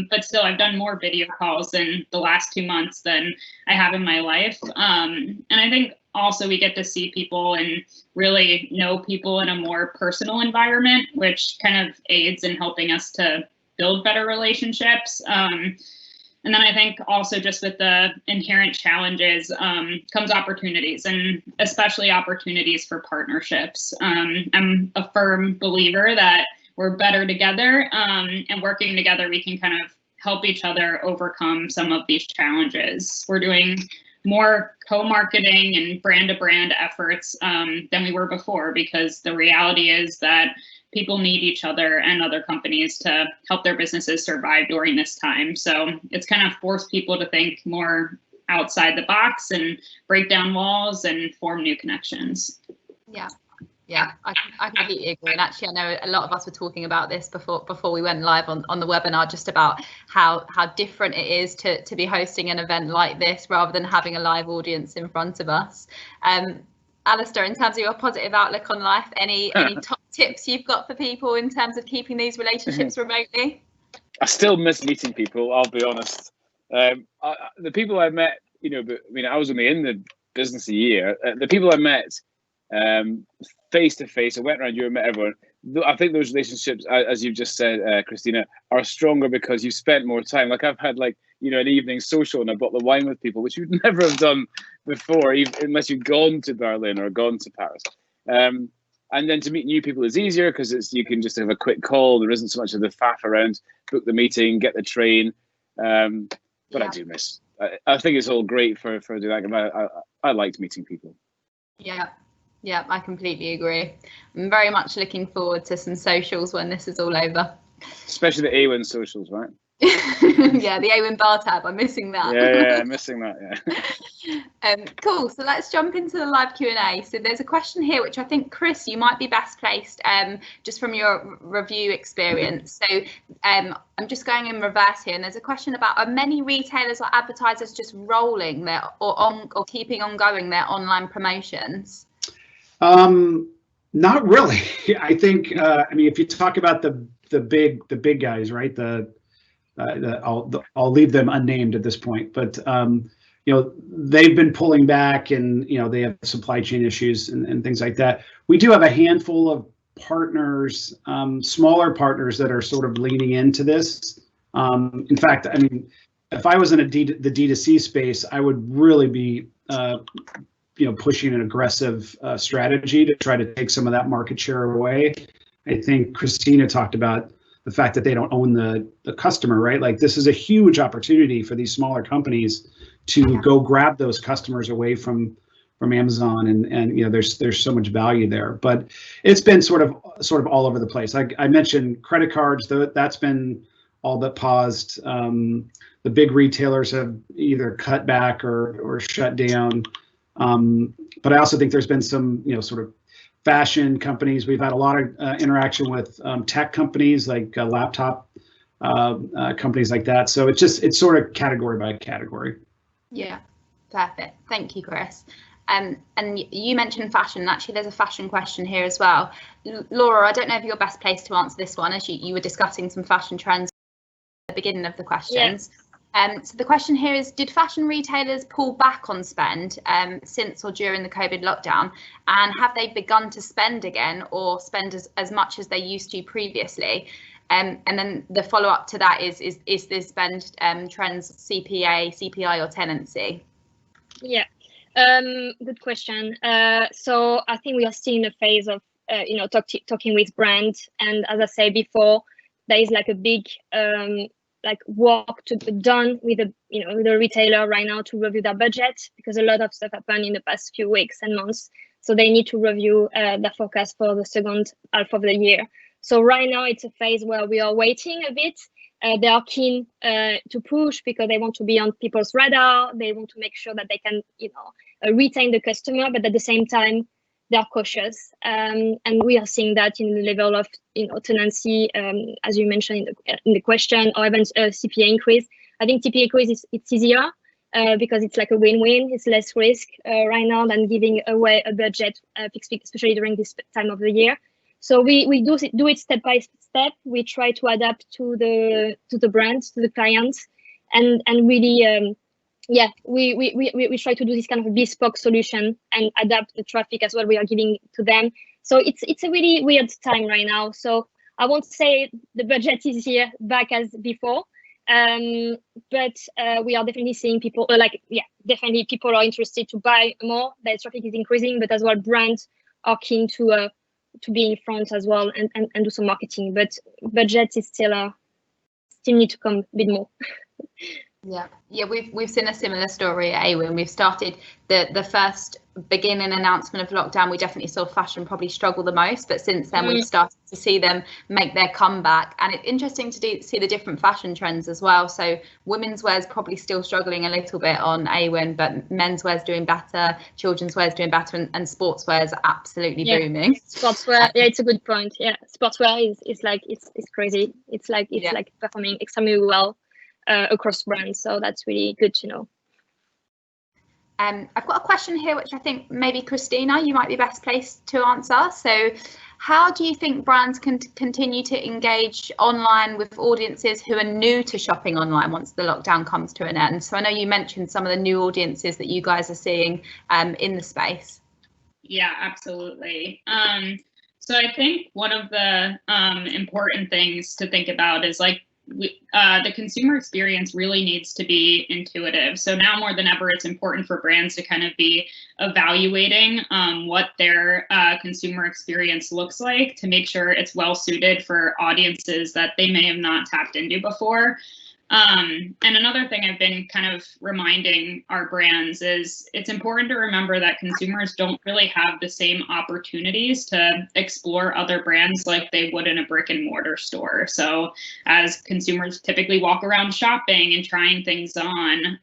But still, I've done more video calls in the last 2 months than I have in my life. And I think also we get to see people and really know people in a more personal environment, which kind of aids in helping us to build better relationships. And then I think also just with the inherent challenges comes opportunities, and especially opportunities for partnerships. I'm a firm believer that we're better together, and working together, we can kind of help each other overcome some of these challenges. We're doing more co-marketing and brand-to-brand efforts than we were before, because the reality is that people need each other and other companies to help their businesses survive during this time. So it's kind of forced people to think more outside the box and break down walls and form new connections. Yeah, I completely agree. And actually, I know a lot of us were talking about this before we went live on the webinar, just about how different it is to be hosting an event like this rather than having a live audience in front of us. Alistair, in terms of your positive outlook on life, any top tips you've got for people in terms of keeping these relationships remotely? I still miss meeting people, I'll be honest. The people I met, but I mean, I was only in the business a year. The people I met face to face, I went around Europe, met everyone. I think those relationships, as you've just said, Christina, are stronger because you've spent more time. Like I've had an evening social and I bought the wine with people, which you'd never have done before, even unless you'd gone to Berlin or gone to Paris. And then to meet new people is easier because you can just have a quick call. There isn't so much of the faff around, book the meeting, get the train. But yeah. I do miss. I think it's all great for doing that. I liked meeting people. Yeah, I completely agree. I'm very much looking forward to some socials when this is all over. Especially the Awin socials, right? Yeah, the Awin bar tab. I'm missing that. Yeah, I'm missing that. Yeah. Cool. So let's jump into the live Q&A. So there's a question here, which I think, Chris, you might be best placed just from your review experience. So I'm just going in reverse here, and there's a question about: are many retailers or advertisers just rolling their or keeping ongoing their online promotions? Not really. I think I mean, if you talk about the big guys, right? I'll leave them unnamed at this point, but they've been pulling back, and they have supply chain issues and things like that. We do have a handful of partners, smaller partners, that are sort of leaning into this. In fact, I mean, if I was in the D2C space, I would really be pushing an aggressive strategy to try to take some of that market share away. I think Christina talked about the fact that they don't own the customer, right? Like, this is a huge opportunity for these smaller companies to go grab those customers away from Amazon, and there's so much value there. But it's been sort of all over the place. I mentioned credit cards, though, that's been all but paused. The big retailers have either cut back or shut down. But I also think there's been some, sort of fashion companies. We've had a lot of interaction with tech companies, like laptop companies like that. So it's sort of category by category. Yeah, perfect. Thank you, Chris. And you mentioned fashion. Actually, there's a fashion question here as well. Laura, I don't know if you're best placed to answer this one, as you were discussing some fashion trends at the beginning of the questions. Yeah. So the question here is: did fashion retailers pull back on spend since or during the COVID lockdown, and have they begun to spend again, or spend as much as they used to previously? And then the follow up to that is this spend trends CPI or tenancy? Yeah, good question. So I think we are still in a phase of talking with brands, and as I said before, there is like a big work to be done with the retailer right now to review their budget, because a lot of stuff happened in the past few weeks and months. So they need to review the forecast for the second half of the year. So right now it's a phase where we are waiting a bit. They are keen to push because they want to be on people's radar. They want to make sure that they can retain the customer, but at the same time they're cautious, and we are seeing that in the level of tenancy, as you mentioned in the question, or even CPA increase. I think CPA increase it's easier because it's like a win-win. It's less risk right now than giving away a budget fixed fee, especially during this time of the year. So we do it step by step. We try to adapt to the brands, to the clients, and really. We try to do this kind of a bespoke solution and adapt the traffic as well we are giving to them. So it's a really weird time right now. So I won't say the budget is here back as before, but we are definitely seeing people definitely people are interested to buy more. The traffic is increasing, but as well brands are keen to be in front as well and do some marketing. But budget is still need to come a bit more. Yeah, we've seen a similar story at Awin. We've started the first beginning announcement of lockdown. We definitely saw fashion probably struggle the most, but since then we've started to see them make their comeback, and it's interesting to see the different fashion trends as well. So women's wear is probably still struggling a little bit on Awin, but menswear is doing better, children's wear is doing better, and sportswear is absolutely booming. Sportswear, it's a good point. Yeah, sportswear is like it's crazy. It's like performing extremely well across brands, so that's really good to know. I've got a question here which I think maybe Christina, you might be best placed to answer. So how do you think brands can continue to engage online with audiences who are new to shopping online once the lockdown comes to an end? So I know you mentioned some of the new audiences that you guys are seeing in the space. Yeah, absolutely. So I think one of the important things to think about is the consumer experience really needs to be intuitive. So now more than ever, it's important for brands to kind of be evaluating what their consumer experience looks like to make sure it's well suited for audiences that they may have not tapped into before. And another thing I've been kind of reminding our brands is it's important to remember that consumers don't really have the same opportunities to explore other brands like they would in a brick and mortar store. So as consumers typically walk around shopping and trying things on,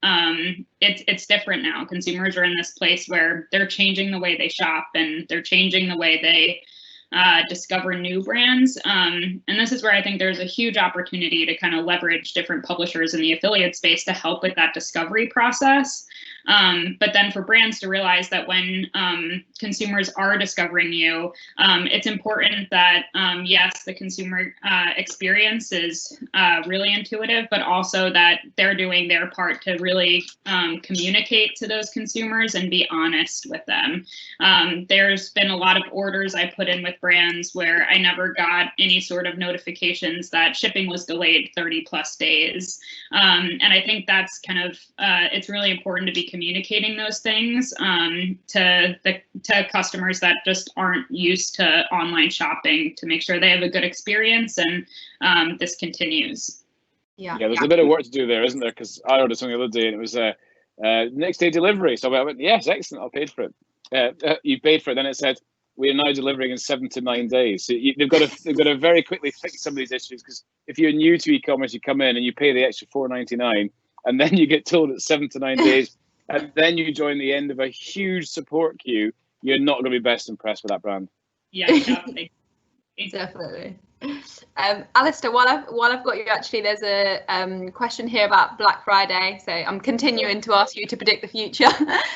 it's different now. Consumers are in this place where they're changing the way they shop and they're changing the way they discover new brands. And this is where I think there's a huge opportunity to kind of leverage different publishers in the affiliate space to help with that discovery process. But then for brands to realize that when consumers are discovering you, it's important that, yes, the consumer experience is really intuitive, but also that they're doing their part to really communicate to those consumers and be honest with them. There's been a lot of orders I put in with brands where I never got any sort of notifications that shipping was delayed 30+ days. And I think that's kind of, it's really important to be communicating those things to customers that just aren't used to online shopping to make sure they have a good experience and this continues. Yeah, there's a bit of work to do there, isn't there? Because I ordered something the other day and it was next day delivery. So I went, yes, excellent, I paid for it. You paid for it. Then it said, we are now delivering in 7 to 9 days. So they've got to very quickly fix some of these issues, because if you're new to e-commerce, you come in and you pay the extra $4.99, and then you get told it's 7 to 9 days, and then you join the end of a huge support queue. You're not going to be best impressed with that brand. Yeah, definitely. Definitely. Alistair, while I've got you, actually, there's a question here about Black Friday. So I'm continuing to ask you to predict the future.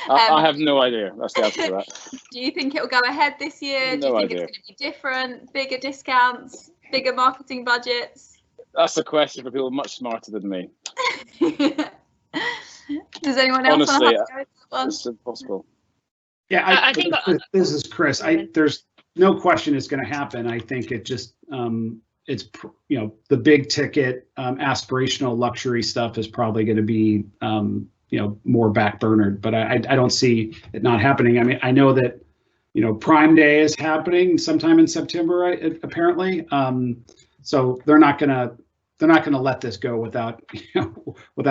I have no idea. That's the answer to that. Do you think it will go ahead this year? Do you think it's going to be different? Bigger discounts? Bigger marketing budgets? That's a question for people much smarter than me. Does anyone else honestly, want to go with that one? It's impossible. Yeah, I think this is Chris. There's no question it's going to happen. I think it just it's the big ticket aspirational luxury stuff is probably going to be more backburnered, but I don't see it not happening. I mean, I know that Prime Day is happening sometime in September, apparently. So they're not gonna let this go without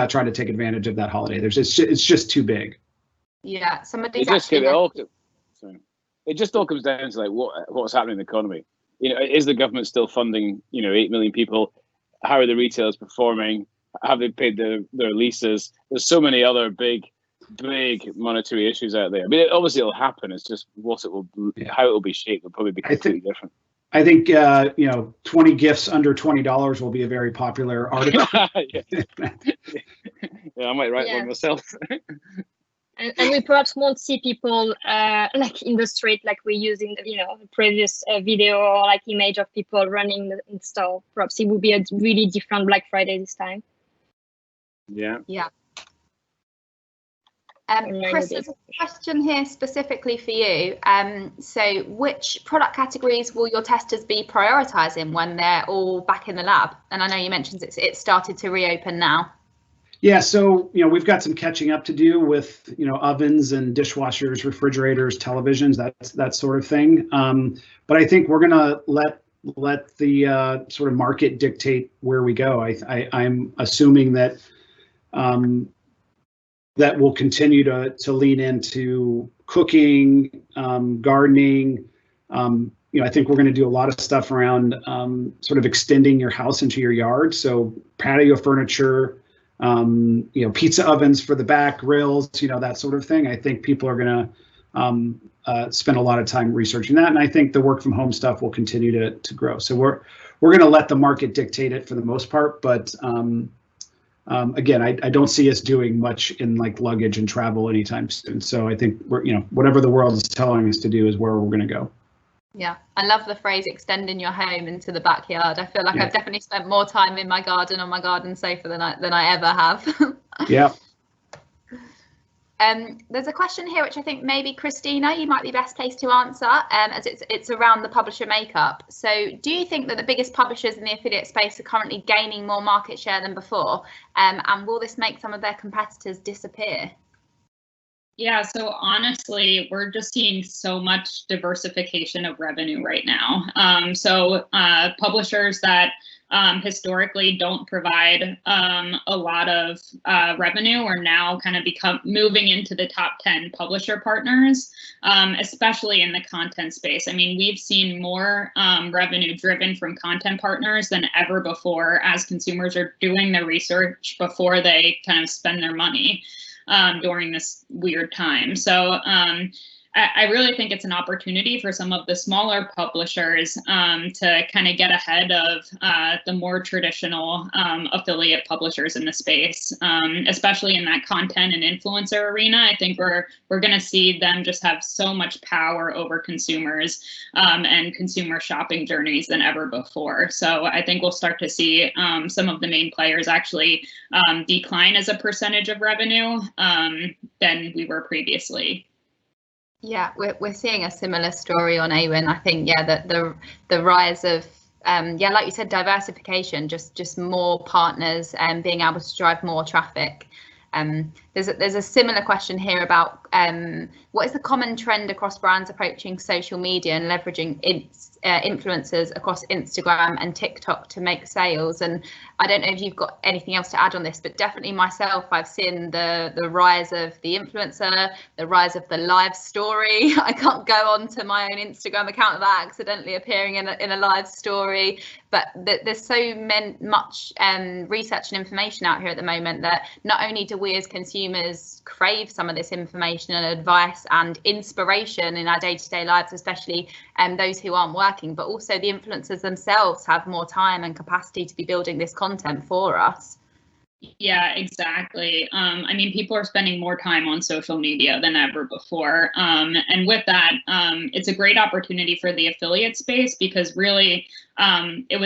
trying to take advantage of that holiday. It's just too big. Yeah, it just all comes down to like what's happening in the economy. Is the government still funding 8 million people? How are the retailers performing? Have they paid their leases? There's so many other big big monetary issues out there. I mean, obviously it'll happen. It's just how it will be shaped will probably be completely different. I think 20 gifts under $20 will be a very popular article. Yeah, I might write one myself. And we perhaps won't see people like in the street like we used in the previous video, or like image of people running in store. Perhaps it will be a really different Black Friday this time. Yeah. Chris, there's a question here specifically for you. So which product categories will your testers be prioritizing when they're all back in the lab? And I know you mentioned it's started to reopen now. Yeah, so we've got some catching up to do with ovens and dishwashers, refrigerators, televisions, that sort of thing. But I think we're gonna let the sort of market dictate where we go. I'm assuming that that will continue to lean into cooking, gardening. I think we're going to do a lot of stuff around sort of extending your house into your yard. So patio furniture, pizza ovens for the back, grills, that sort of thing. I think people are going to spend a lot of time researching that, and I think the work from home stuff will continue to grow. So we're going to let the market dictate it for the most part, but again, I don't see us doing much in like luggage and travel anytime soon. So I think whatever the world is telling us to do is where we're going to go. Yeah, I love the phrase extending your home into the backyard. I feel like I've definitely spent more time in my garden on my garden sofa than I ever have. Yeah. There's a question here which I think maybe Christina, you might be best placed to answer, as it's around the publisher makeup. So do you think that the biggest publishers in the affiliate space are currently gaining more market share than before? And will this make some of their competitors disappear? Yeah, so honestly, we're just seeing so much diversification of revenue right now. Publishers that historically don't provide a lot of revenue are now kind of moving into the top 10 publisher partners, especially in the content space. I mean, we've seen more revenue driven from content partners than ever before, as consumers are doing their research before they kind of spend their money during this weird time. So I really think it's an opportunity for some of the smaller publishers to kind of get ahead of the more traditional affiliate publishers in the space, especially in that content and influencer arena. I think we're going to see them just have so much power over consumers and consumer shopping journeys than ever before. So I think we'll start to see some of the main players actually decline as a percentage of revenue than we were previously. Yeah, we're seeing a similar story on Awin. I think, that the rise of, like you said, diversification, just more partners and being able to drive more traffic. There's a similar question here about what is the common trend across brands approaching social media and leveraging influencers across Instagram and TikTok to make sales? And I don't know if you've got anything else to add on this, but definitely myself, I've seen the rise of the influencer, the rise of the live story. I can't go on to my own Instagram account without accidentally appearing in a live story. But there's so much research and information out here at the moment that not only do we as consumers crave some of this information and advice and inspiration in our day-to-day lives, especially those who aren't working, but also the influencers themselves have more time and capacity to be building this content for us. Yeah, exactly. I mean, people are spending more time on social media than ever before. And with that, it's a great opportunity for the affiliate space, because really it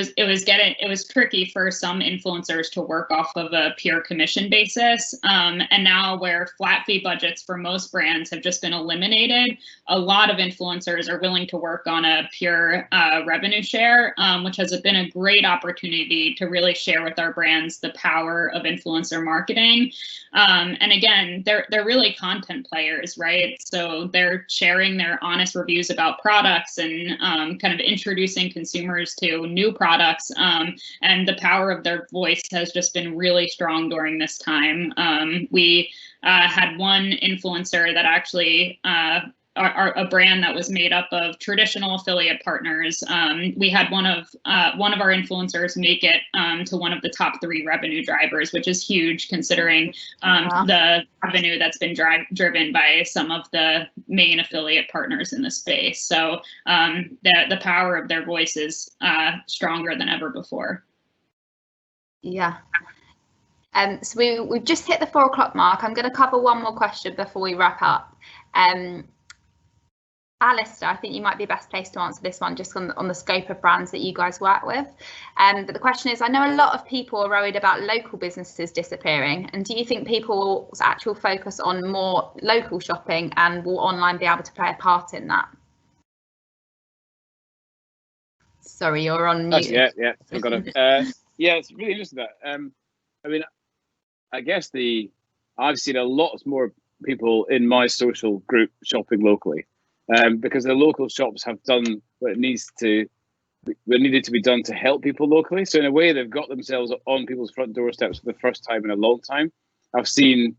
was tricky for some influencers to work off of a pure commission basis. And now, where flat fee budgets for most brands have just been eliminated, a lot of influencers are willing to work on a pure revenue share, which has been a great opportunity to really share with our brands the power of influencer marketing. And again, they're really content players, right? So they're sharing their honest reviews about products and kind of introducing consumers to new products. And the power of their voice has just been really strong during this time. We had one influencer that actually a brand that was made up of traditional affiliate partners. We had one of our influencers make it to one of the top 3 revenue drivers, which is huge considering the revenue that's been driven by some of the main affiliate partners in the space. So the power of their voice is stronger than ever before. Yeah. So we've just hit the 4 o'clock mark. I'm going to cover one more question before we wrap up. Alistair, I think you might be best placed to answer this one just on the scope of brands that you guys work with. But the question is, I know a lot of people are worried about local businesses disappearing. And do you think people's actual focus on more local shopping, and will online be able to play a part in that? Sorry, you're on mute. Yeah, I've got it. Yeah, it's really interesting that. I mean, I guess I've seen a lot more people in my social group shopping locally, because the local shops have done what needed to be done to help people locally. So in a way, they've got themselves on people's front doorsteps for the first time in a long time. I've seen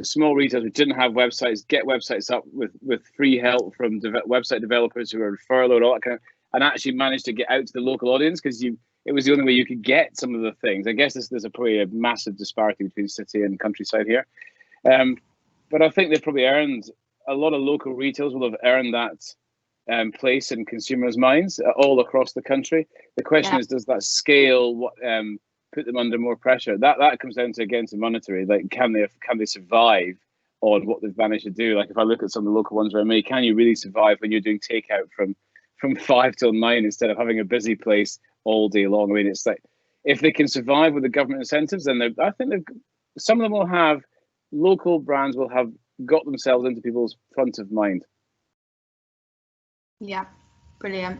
small retailers who didn't have websites get websites up with free help from website developers who are furloughed, all that kind of, and actually managed to get out to the local audience because it was the only way you could get some of the things. I guess there's probably a massive disparity between city and countryside here. But I think they've probably earned, a lot of local retailers will have earned that place in consumers' minds all across the country. The question is, does that scale put them under more pressure? That comes down to, again, to monetary. Like, can they survive on what they've managed to do? Like, if I look at some of the local ones around me, can you really survive when you're doing takeout from 5 till 9 instead of having a busy place all day long? I mean, it's like, if they can survive with the government incentives, then I think some of them will have, local brands will have got themselves into people's front of mind. Yeah, brilliant.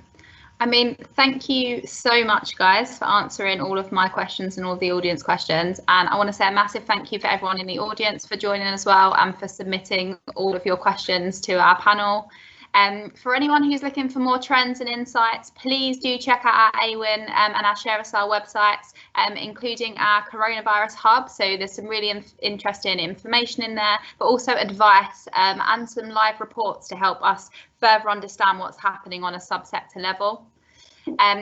I mean, thank you so much, guys, for answering all of my questions and all the audience questions. And I want to say a massive thank you for everyone in the audience for joining as well, and for submitting all of your questions to our panel. For anyone who's looking for more trends and insights, please do check out our Awin and our ShareASale websites, including our coronavirus hub. So there's some really interesting information in there, but also advice and some live reports to help us further understand what's happening on a subsector level.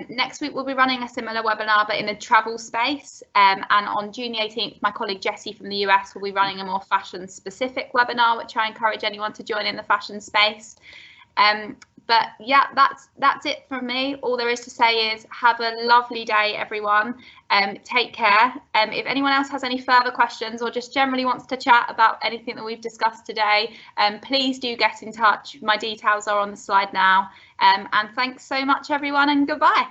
Next week, we'll be running a similar webinar, but in the travel space. And on June the 18th, my colleague Jessie from the US will be running a more fashion specific webinar, which I encourage anyone to join in the fashion space. But yeah, that's it from me. All there is to say is have a lovely day, everyone. Take care. If anyone else has any further questions or just generally wants to chat about anything that we've discussed today, please do get in touch. My details are on the slide now. And thanks so much, everyone, and goodbye.